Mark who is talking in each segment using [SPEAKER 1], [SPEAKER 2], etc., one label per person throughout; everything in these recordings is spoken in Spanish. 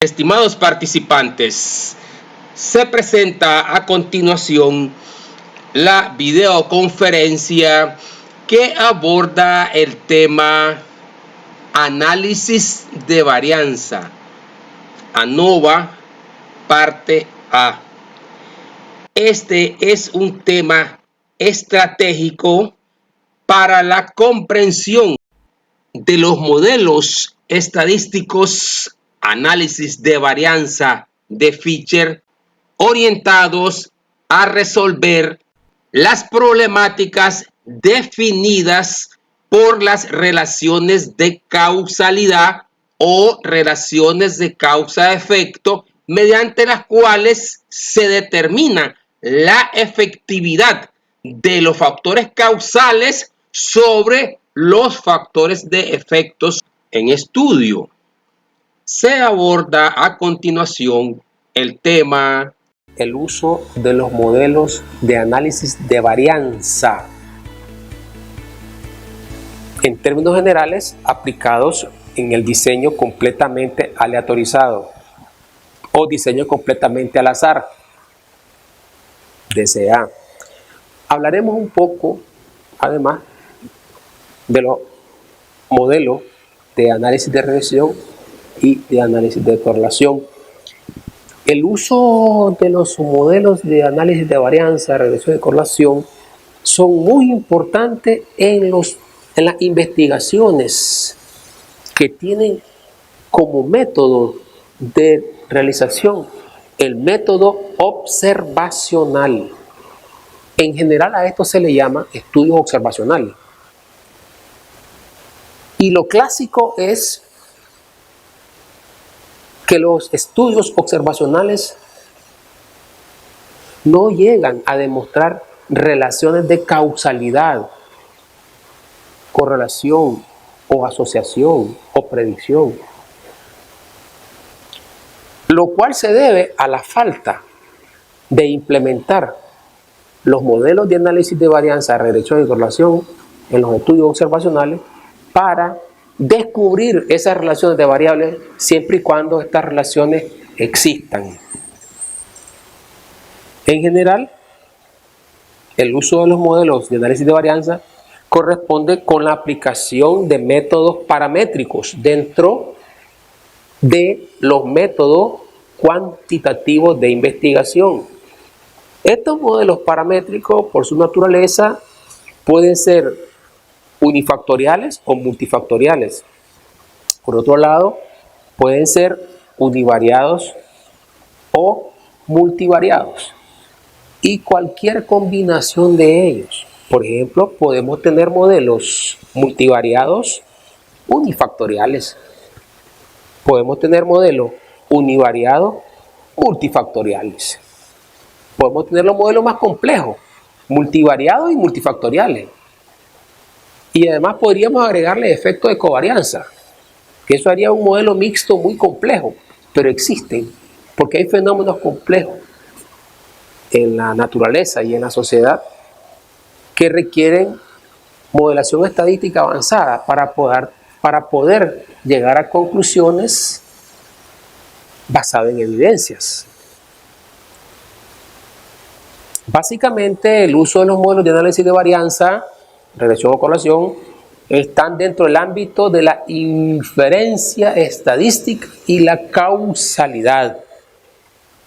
[SPEAKER 1] Estimados participantes, se presenta a continuación la videoconferencia que aborda el tema análisis de varianza, ANOVA, parte A. Este es un tema estratégico para la comprensión de los modelos estadísticos, análisis de varianza de Fisher, orientados a resolver las problemáticas definidas por las relaciones de causalidad o relaciones de causa-efecto, mediante las cuales se determina la efectividad de los factores causales sobre los factores de efectos en estudio. Se aborda a continuación el tema:
[SPEAKER 2] el uso de los modelos de análisis de varianza, en términos generales, aplicados en el diseño completamente aleatorizado o diseño completamente al azar, DCA. Hablaremos un poco, además, de los modelos de análisis de regresión y de análisis de correlación. El uso de los modelos de análisis de varianza, regresión y correlación son muy importantes en las investigaciones que tienen como método de realización el método observacional. En general a esto se le llama estudios observacionales. Y lo clásico es que los estudios observacionales no llegan a demostrar relaciones de causalidad, correlación o asociación o predicción, lo cual se debe a la falta de implementar los modelos de análisis de varianza, regresión y correlación en los estudios observacionales para descubrir esas relaciones de variables siempre y cuando estas relaciones existan. En general, el uso de los modelos de análisis de varianza corresponde con la aplicación de métodos paramétricos dentro de los métodos cuantitativos de investigación. Estos modelos paramétricos, por su naturaleza, pueden ser unifactoriales o multifactoriales. Por otro lado, pueden ser univariados o multivariados. Y cualquier combinación de ellos. Por ejemplo, podemos tener modelos multivariados unifactoriales. Podemos tener modelos univariados multifactoriales. Podemos tener los modelos más complejos, multivariados y multifactoriales. Y además podríamos agregarle efecto de covarianza, que eso haría un modelo mixto muy complejo, pero existen, porque hay fenómenos complejos en la naturaleza y en la sociedad que requieren modelación estadística avanzada para poder llegar a conclusiones basadas en evidencias. Básicamente, el uso de los modelos de análisis de varianza, regresión o correlación, están dentro del ámbito de la inferencia estadística y la causalidad.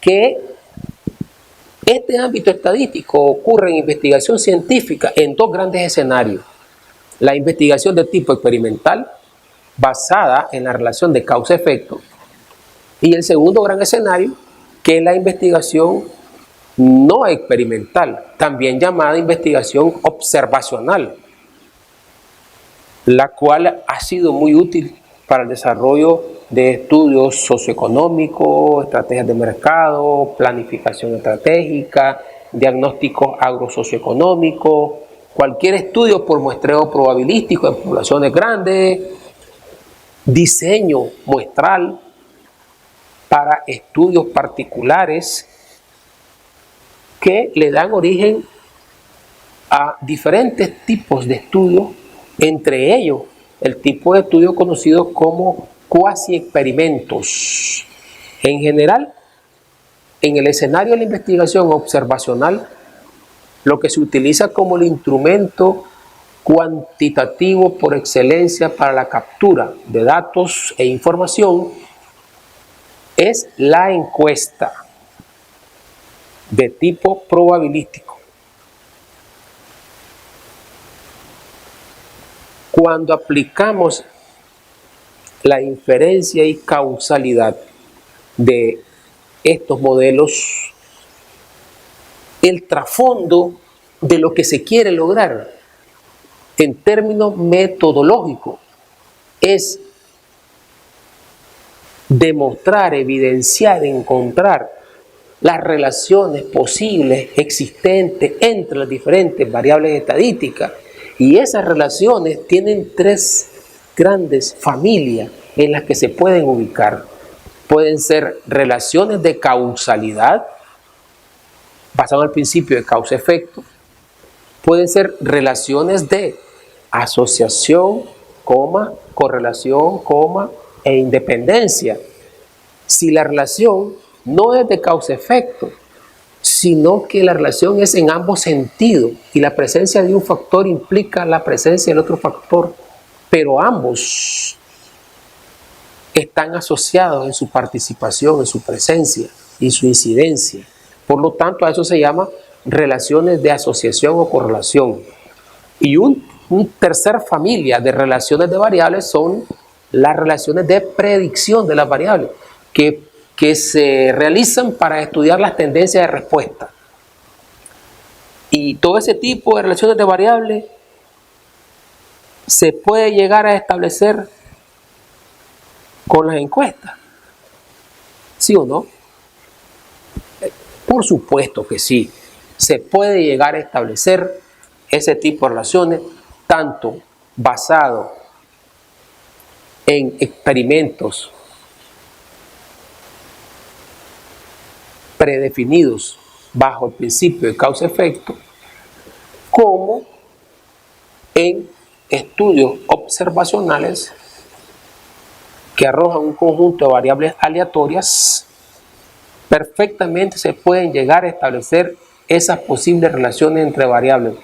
[SPEAKER 2] Que este ámbito estadístico ocurre en investigación científica en dos grandes escenarios. La investigación de tipo experimental, basada en la relación de causa-efecto, y el segundo gran escenario, que es la investigación no experimental, también llamada investigación observacional, la cual ha sido muy útil para el desarrollo de estudios socioeconómicos, estrategias de mercado, planificación estratégica, diagnósticos agrosocioeconómicos, cualquier estudio por muestreo probabilístico en poblaciones grandes, diseño muestral para estudios particulares que le dan origen a diferentes tipos de estudios, entre ellos el tipo de estudio conocido como cuasi experimentos. En general, en el escenario de la investigación observacional, lo que se utiliza como el instrumento cuantitativo por excelencia para la captura de datos e información es la encuesta de tipo probabilístico. Cuando aplicamos la inferencia y causalidad de estos modelos, el trasfondo de lo que se quiere lograr en términos metodológicos es demostrar, evidenciar, encontrar las relaciones posibles existentes entre las diferentes variables estadísticas, y esas relaciones tienen tres grandes familias en las que se pueden ubicar. Pueden ser relaciones de causalidad basadas en el principio de causa-efecto. Pueden ser relaciones de asociación, correlación, e independencia. Si la relación no es de causa-efecto, sino que la relación es en ambos sentidos y la presencia de un factor implica la presencia del otro factor, pero ambos están asociados en su participación, en su presencia y su incidencia. Por lo tanto, a eso se llama relaciones de asociación o correlación. Y un tercer familia de relaciones de variables son las relaciones de predicción de las variables, que se realizan para estudiar las tendencias de respuesta. Y todo ese tipo de relaciones de variables se puede llegar a establecer con las encuestas. ¿Sí o no? Por supuesto que sí. Se puede llegar a establecer ese tipo de relaciones, tanto basado en experimentos predefinidos bajo el principio de causa-efecto, como en estudios observacionales que arrojan un conjunto de variables aleatorias. Perfectamente se pueden llegar a establecer esas posibles relaciones entre variables.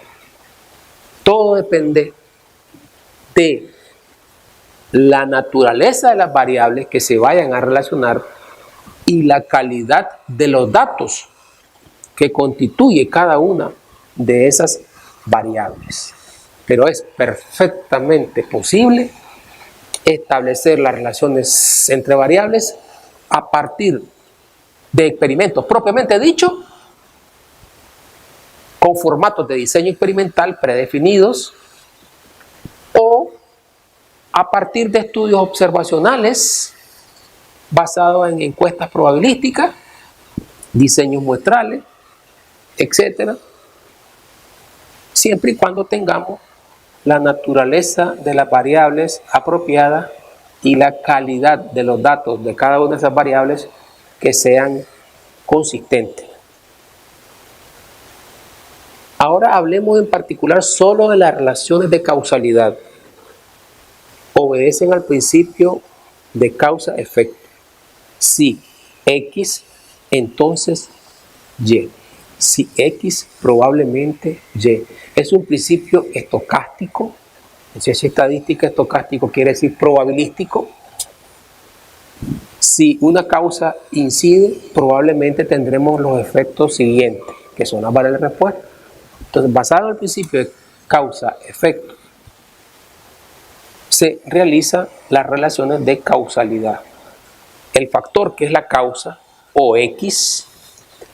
[SPEAKER 2] Todo depende de la naturaleza de las variables que se vayan a relacionar y la calidad de los datos que constituye cada una de esas variables. Pero es perfectamente posible establecer las relaciones entre variables a partir de experimentos propiamente dichos, con formatos de diseño experimental predefinidos, o a partir de estudios observacionales basados en encuestas probabilísticas, diseños muestrales, etc. Siempre y cuando tengamos la naturaleza de las variables apropiadas y la calidad de los datos de cada una de esas variables que sean consistentes. Ahora hablemos en particular solo de las relaciones de causalidad. Obedecen al principio de causa-efecto. Si X, entonces Y. Si X, probablemente Y. Es un principio estocástico. Si es estadística, estocástico quiere decir probabilístico. Si una causa incide, probablemente tendremos los efectos siguientes, que son las variables de respuesta. Entonces, basado en el principio de causa-efecto, se realizan las relaciones de causalidad. El factor que es la causa, o X,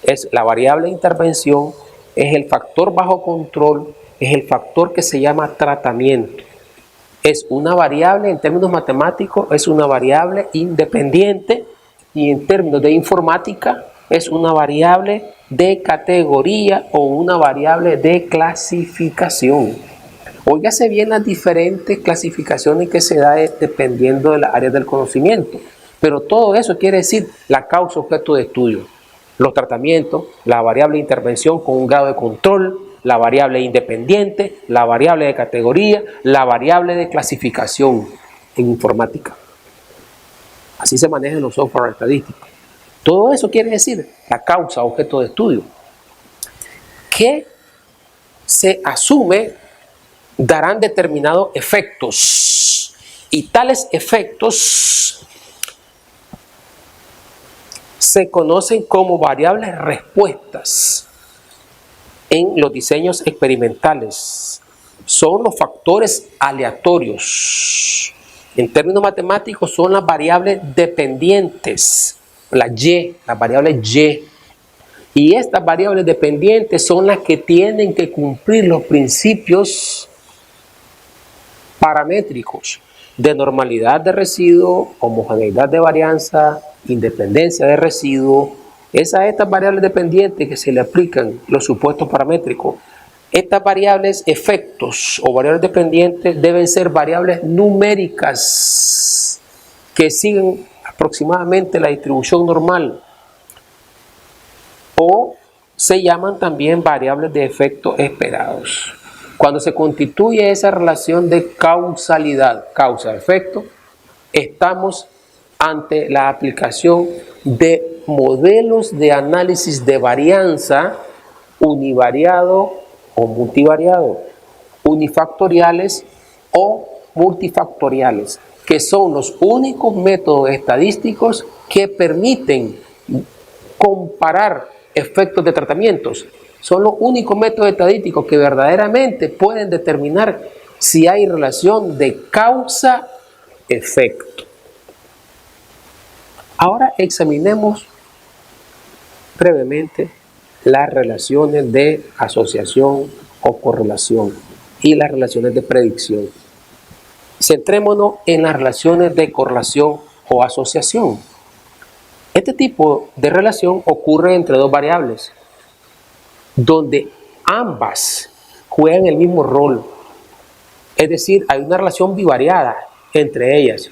[SPEAKER 2] es la variable de intervención, es el factor bajo control, es el factor que se llama tratamiento. Es una variable, en términos matemáticos, es una variable independiente, y en términos de informática es una variable de categoría o una variable de clasificación. Óigase bien las diferentes clasificaciones que se da dependiendo de las áreas del conocimiento, pero todo eso quiere decir la causa objeto de estudio, los tratamientos, la variable de intervención con un grado de control, la variable independiente, la variable de categoría, la variable de clasificación en informática. Así se manejan los software estadísticos. Todo eso quiere decir la causa objeto de estudio, que se asume darán determinados efectos, y tales efectos se conocen como variables respuestas en los diseños experimentales. Son los factores aleatorios. En términos matemáticos son las variables dependientes, las variables Y. Y estas variables dependientes son las que tienen que cumplir los principios paramétricos de normalidad de residuo, homogeneidad de varianza, independencia de residuo. Estas variables dependientes que se le aplican los supuestos paramétricos. Estas variables efectos o variables dependientes deben ser variables numéricas que siguen aproximadamente la distribución normal, o se llaman también variables de efectos esperados. Cuando se constituye esa relación de causalidad, causa-efecto, estamos ante la aplicación de modelos de análisis de varianza univariado o multivariado, unifactoriales o multifactoriales, que son los únicos métodos estadísticos que permiten comparar efectos de tratamientos. Son los únicos métodos estadísticos que verdaderamente pueden determinar si hay relación de causa-efecto. Ahora examinemos brevemente las relaciones de asociación o correlación y las relaciones de predicción. Centrémonos en las relaciones de correlación o asociación. Este tipo de relación ocurre entre dos variables, donde ambas juegan el mismo rol. Es decir, hay una relación bivariada entre ellas.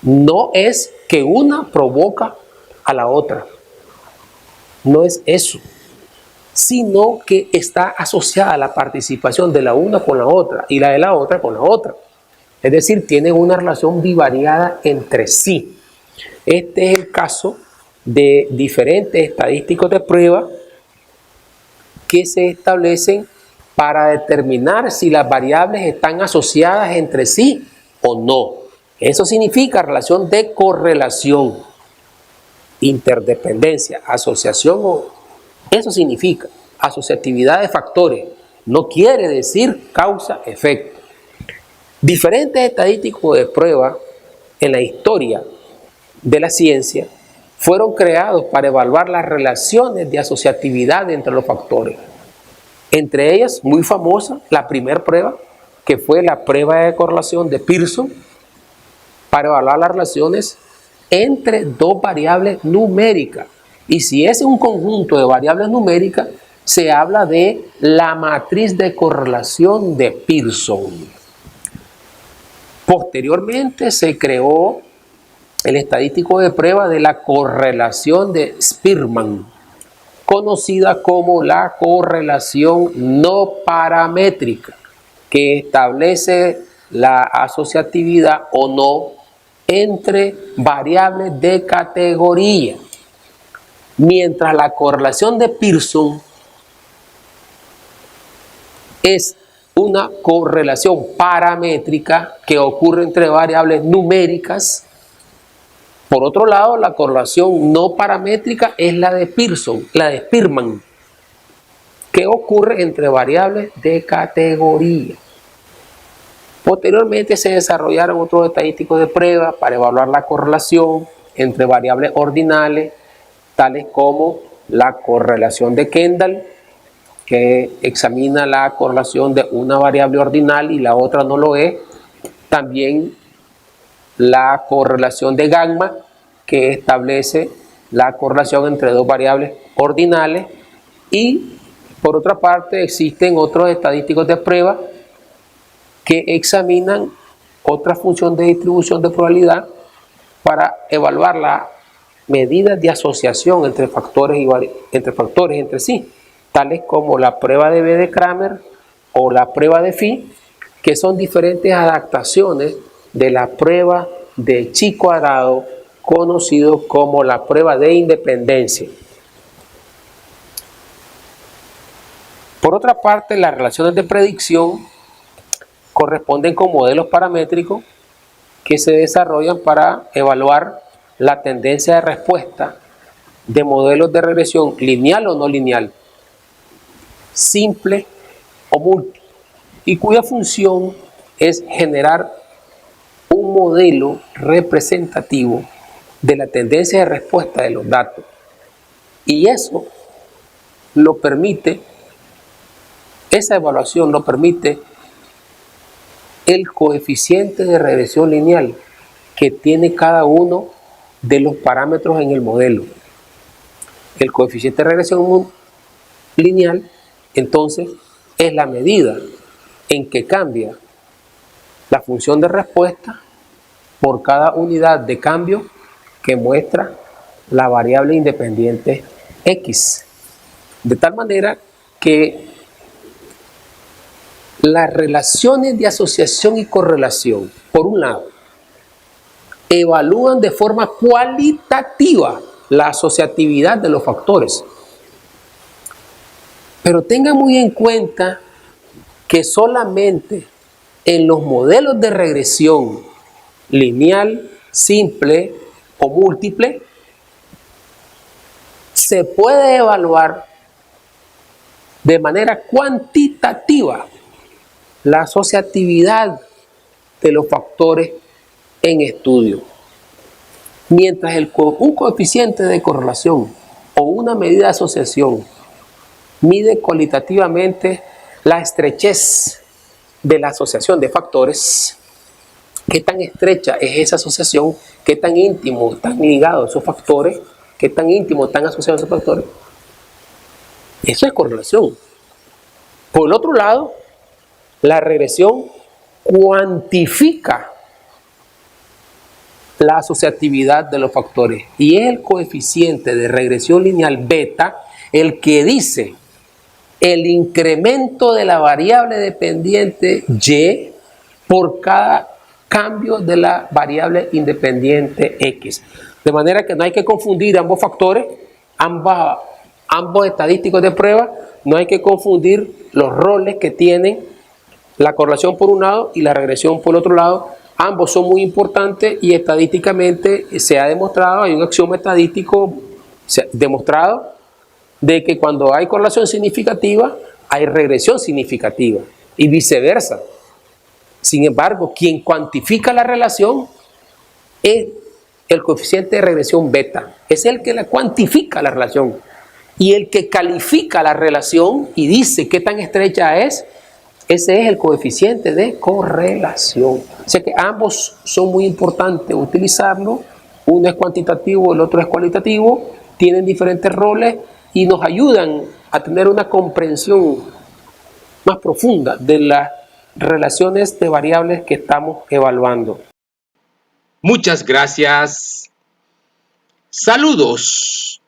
[SPEAKER 2] No es que una provoca a la otra. No es eso. Sino que está asociada la participación de la una con la otra y la de la otra con la otra. Es decir, tienen una relación bivariada entre sí. Este es el caso de diferentes estadísticos de prueba que se establecen para determinar si las variables están asociadas entre sí o no. Eso significa relación de correlación, interdependencia, asociación. Eso significa asociatividad de factores. No quiere decir causa-efecto. Diferentes estadísticos de prueba en la historia de la ciencia fueron creados para evaluar las relaciones de asociatividad entre los factores. Entre ellas, muy famosa, la primera prueba, que fue la prueba de correlación de Pearson, para evaluar las relaciones entre dos variables numéricas. Y si es un conjunto de variables numéricas, se habla de la matriz de correlación de Pearson. Posteriormente se creó el estadístico de prueba de la correlación de Spearman, conocida como la correlación no paramétrica, que establece la asociatividad o no entre variables de categoría. Mientras la correlación de Pearson es una correlación paramétrica que ocurre entre variables numéricas. Por otro lado, la correlación no paramétrica es la de Pearson, la de Spearman, que ocurre entre variables de categoría. Posteriormente se desarrollaron otros estadísticos de prueba para evaluar la correlación entre variables ordinales, tales como la correlación de Kendall, que examina la correlación de una variable ordinal y la otra no lo es. También la correlación de Gamma, que establece la correlación entre dos variables ordinales. Y por otra parte existen otros estadísticos de prueba que examinan otra función de distribución de probabilidad para evaluar la medida de asociación entre factores entre sí, tales como la prueba de B de Kramer o la prueba de Phi, que son diferentes adaptaciones de la prueba de chi cuadrado conocido como la prueba de independencia. Por otra parte, las relaciones de predicción corresponden con modelos paramétricos que se desarrollan para evaluar la tendencia de respuesta de modelos de regresión lineal o no lineal, simple o múltiple, y cuya función es generar un modelo representativo de la tendencia de respuesta de los datos. Y eso lo permite, esa evaluación lo permite el coeficiente de regresión lineal que tiene cada uno de los parámetros en el modelo. El coeficiente de regresión lineal, entonces, es la medida en que cambia la función de respuesta por cada unidad de cambio que muestra la variable independiente X. De tal manera que las relaciones de asociación y correlación, por un lado, evalúan de forma cualitativa la asociatividad de los factores. Pero tengan muy en cuenta que solamente en los modelos de regresión lineal, simple o múltiple, se puede evaluar de manera cuantitativa la asociatividad de los factores en estudio. Mientras un coeficiente de correlación o una medida de asociación mide cualitativamente la estrechez de la asociación de factores, qué tan estrecha es esa asociación, qué tan íntimo están ligados esos factores, qué tan íntimo están asociados esos factores. Eso es correlación. Por el otro lado, la regresión cuantifica la asociatividad de los factores y es el coeficiente de regresión lineal beta el que dice el incremento de la variable dependiente Y por cada cambio de la variable independiente X. De manera que no hay que confundir ambos factores, ambos estadísticos de prueba, no hay que confundir los roles que tienen la correlación por un lado y la regresión por el otro lado. Ambos son muy importantes y estadísticamente se ha demostrado, hay un axioma estadístico demostrado de que cuando hay correlación significativa, hay regresión significativa y viceversa. Sin embargo, quien cuantifica la relación es el coeficiente de regresión beta. Es el que la cuantifica la relación. Y el que califica la relación y dice qué tan estrecha es, ese es el coeficiente de correlación. O sea que ambos son muy importantes utilizarlo. Uno es cuantitativo, el otro es cualitativo. Tienen diferentes roles y nos ayudan a tener una comprensión más profunda de las relaciones de variables que estamos evaluando.
[SPEAKER 1] Muchas gracias. Saludos.